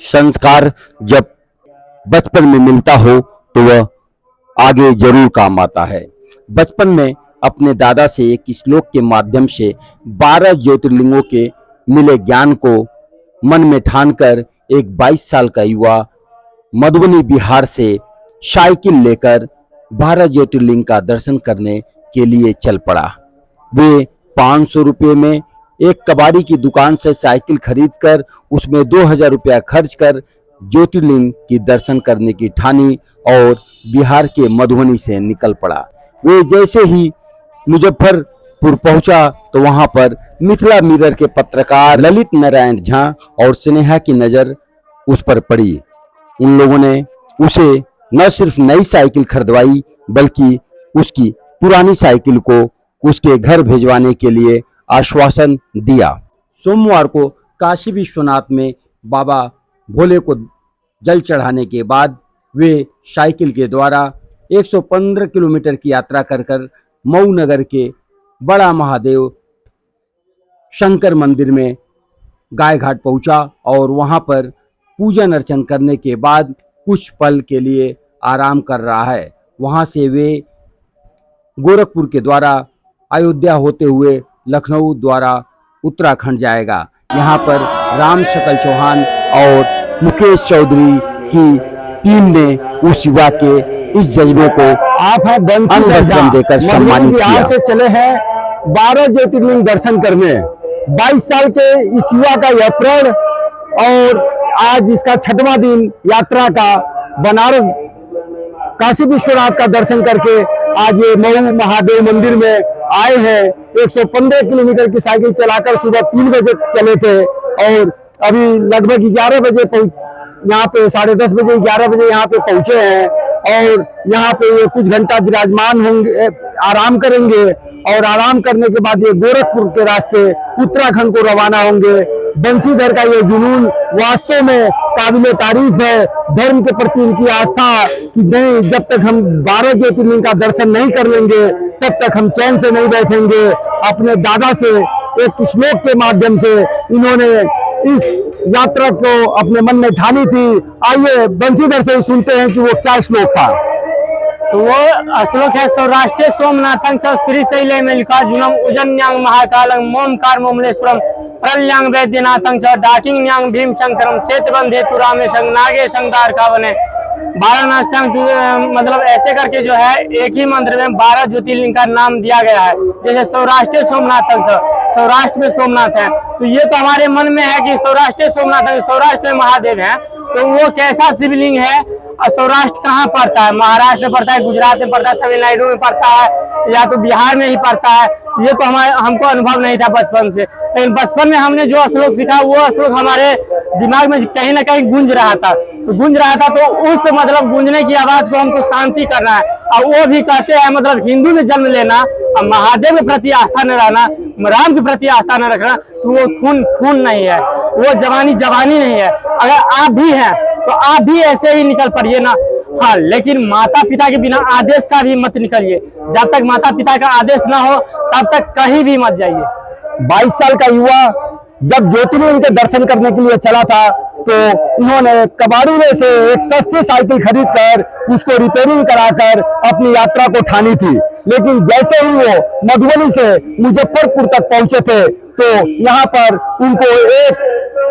संस्कार जब बचपन में मिलता हो तो वह आगे जरूर काम आता है। बचपन में अपने दादा से एक श्लोक के माध्यम से 12 ज्योतिर्लिंगों के मिले ज्ञान को मन में ठानकर एक 22 साल का युवा मधुबनी बिहार से साइकिल लेकर 12 ज्योतिर्लिंग का दर्शन करने के लिए चल पड़ा। वे 500 रुपये में एक कबाड़ी की दुकान से साइकिल खरीदकर उसमें 2000 रुपया खर्च कर ज्योतिर्लिंग की दर्शन करने की ठानी और बिहार के मधुबनी से निकल पड़ा। वे जैसे ही मुजफ्फरपुर पहुंचा तो वहां पर मिथिला मिरर के पत्रकार ललित नारायण झा और स्नेहा की नजर उस पर पड़ी। उन लोगों ने उसे न सिर्फ नई साइकिल खरीदवाई बल्कि उसकी पुरानी साइकिल को उसके घर भिजवाने के लिए आश्वासन दिया। सोमवार को काशी विश्वनाथ में बाबा भोले को जल चढ़ाने के बाद वे साइकिल के द्वारा 115 किलोमीटर की यात्रा कर मऊ नगर के बड़ा महादेव शंकर मंदिर में गाय घाट पहुंचा और वहां पर पूजन अर्चन करने के बाद कुछ पल के लिए आराम कर रहा है। वहां से वे गोरखपुर के द्वारा अयोध्या होते हुए लखनऊ द्वारा उत्तराखंड जाएगा। यहाँ पर राम शकल चौहान और मुकेश चौधरी की टीम ने उस युवा के इस जज्बे को अंगवस्त्रम देकर सम्मानित किया। से चले हैं 12 ज्योतिर्लिंग दर्शन करने। 22 साल के इस युवा का यह प्रण और आज इसका 6वां दिन यात्रा का बनारस काशी विश्वनाथ का दर्शन करके आज ये मऊ महादेव मंदिर में आए हैं। 115 किलोमीटर की साइकिल चलाकर सुबह 3 बजे चले थे और अभी लगभग 11 बजे यहाँ पे 10:30 बजे 11 बजे यहाँ पे पहुंचे हैं और यहाँ पे ये कुछ घंटा विराजमान होंगे, आराम करेंगे और आराम करने के बाद ये गोरखपुर के रास्ते उत्तराखंड को रवाना होंगे। बंशीधर का ये जुनून वास्तव में काबिले तारीफ है। धर्म के प्रति इनकी आस्था कि नहीं, जब तक हम 12 ज्योतिर्लिंग का दर्शन नहीं कर लेंगे तब तक हम चैन से नहीं बैठेंगे। अपने दादा से एक श्लोक के माध्यम से इन्होंने इस यात्रा को अपने मन में ठानी थी। आइए बंशीधर से सुनते हैं कि वो क्या श्लोक था। तो वो श्लोक है सौराष्ट्र सोमनाथं च श्रीशैले मल्लिकार्जुनम उजन्यांग महाकालं मोमकार मोमलेश्वरम प्रल्यांग वैद्यनाथं च डाकिन्यांग भीमशंकरम सेतबंधेतु रामेशं नागेशं द्वारकावने। वाराणसी मतलब ऐसे करके जो है एक ही मंत्र में 12 ज्योतिर्लिंग का नाम दिया गया है। जैसे सौराष्ट्र सोमनाथं च, सौराष्ट्र में सोमनाथ है, तो ये तो हमारे मन में है कि सौराष्ट्र सोमनाथ, सौराष्ट्र में महादेव है, तो वो कैसा शिवलिंग है और सौराष्ट्र कहाँ पड़ता है? महाराष्ट्र में पड़ता है, गुजरात में पड़ता है, तमिलनाडु में पड़ता है या तो बिहार में ही पड़ता है। ये तो हमको अनुभव नहीं था बचपन से, लेकिन बचपन में हमने जो श्लोक सीखा वो श्लोक हमारे दिमाग में कहीं ना कहीं गूंज रहा था। तो उस मतलब गूंजने की आवाज को हमको शांति करना है। और वो भी कहते हैं मतलब हिंदू में जन्म लेना और महादेव के प्रति आस्था न रहना, राम के प्रति आस्था न रखना, तो वो खून नहीं है, वो जवानी नहीं है। अगर आप भी हैं तो आप भी ऐसे ही निकल पड़िए ना। हाँ, लेकिन माता पिता के बिना आदेश का भी मत निकलिए। जब तक माता पिता का आदेश ना हो तब तक कहीं भी मत जाइए। 22 साल का युवा जब ज्योतिर्लिंग के दर्शन करने के लिए चला था तो इन्होंने कबाड़ी में से एक सस्ती साइकिल खरीदकर उसको रिपेयरिंग कराकर अपनी यात्रा को ठानी थी। लेकिन जैसे ही वो मधुबनी से मुजफ्फरपुर तक पहुंचे थे तो यहाँ पर उनको एक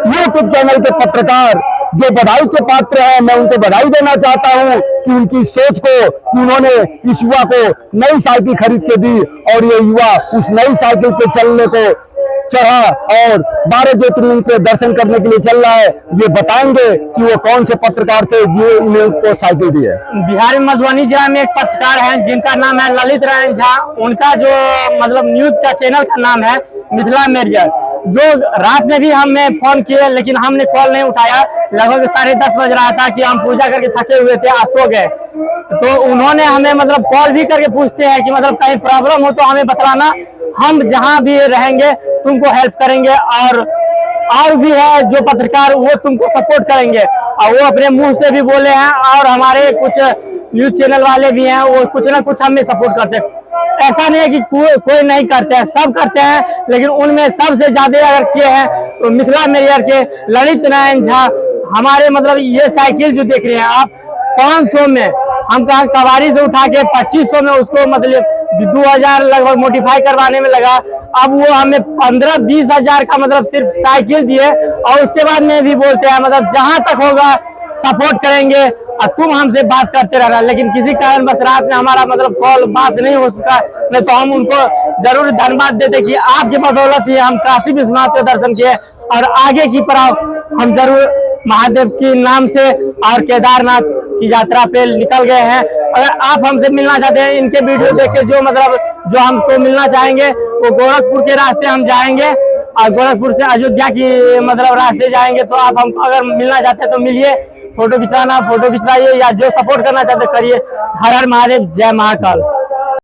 यूट्यूब चैनल के पत्रकार जो बधाई के पात्र हैं, मैं उनको बधाई देना चाहता हूं कि उनकी सोच को कि उन्होंने इस युवा को नई साइकिल खरीद के दी और ये युवा उस नई साइकिल पे चलने को चढ़ा और 12 ज्योतिर्लिंग के दर्शन करने के लिए चल रहा है। ये बताएंगे कि वो कौन से पत्रकार थे जो इन्हें को साइकिल दी है। बिहार में मधुबनी जिला में एक पत्रकार हैं जिनका नाम है ललित नारायण झा। उनका जो मतलब न्यूज का चैनल का नाम है मिथिला मिरर। जो रात में भी हमें फोन किए लेकिन हमने कॉल नहीं उठाया। लगभग 10:30 बज रहा था कि हम पूजा करके थके हुए थे, आज सो गए। तो उन्होंने हमें मतलब कॉल भी करके पूछते हैं कि मतलब कहीं प्रॉब्लम हो तो हमें बतलाना, हम जहां भी रहेंगे तुमको हेल्प करेंगे। और भी है जो पत्रकार वो तुमको सपोर्ट करेंगे और वो अपने मुंह से भी बोले हैं और हमारे कुछ न्यूज चैनल वाले भी हैं, वो कुछ ना कुछ हमें सपोर्ट करते हैं। ऐसा नहीं है कि कोई नहीं करते हैं, सब करते हैं, लेकिन उनमें सबसे ज्यादा अगर किए हैं तो मिथिला मिरर के ललित नारायण झा हमारे मतलब ये साइकिल जो देख रहे हैं आप 500 में, हम कहा कबाड़ी से उठा के 2500 में उसको मतलब 2000 लगभग मॉडिफाई करवाने में लगा। अब वो हमें 15-20 हजार का मतलब सिर्फ साइकिल दिए और उसके बाद में भी बोलते हैं मतलब जहां तक होगा सपोर्ट करेंगे और तुम हमसे बात करते रहना। लेकिन किसी कारण बस रात में हमारा मतलब कॉल बात नहीं हो सका, नहीं तो हम उनको जरूर धन्यवाद देते कि आपकी बदौलत ही हम काशी विश्वनाथ के दर्शन किए और आगे की पड़ाव हम जरूर महादेव के नाम से और केदारनाथ की यात्रा पे निकल गए हैं। अगर आप हमसे मिलना चाहते हैं, इनके वीडियो देख के जो हमको मिलना चाहेंगे वो गोरखपुर के रास्ते हम जाएंगे और गोरखपुर से अयोध्या की मतलब रास्ते जाएंगे। तो आप हम अगर मिलना चाहते हैं तो मिलिए, फोटो खिंचवाना फोटो खिंचवाइए या जो सपोर्ट करना चाहते करिए। हर हर महादेव, जय महाकाल।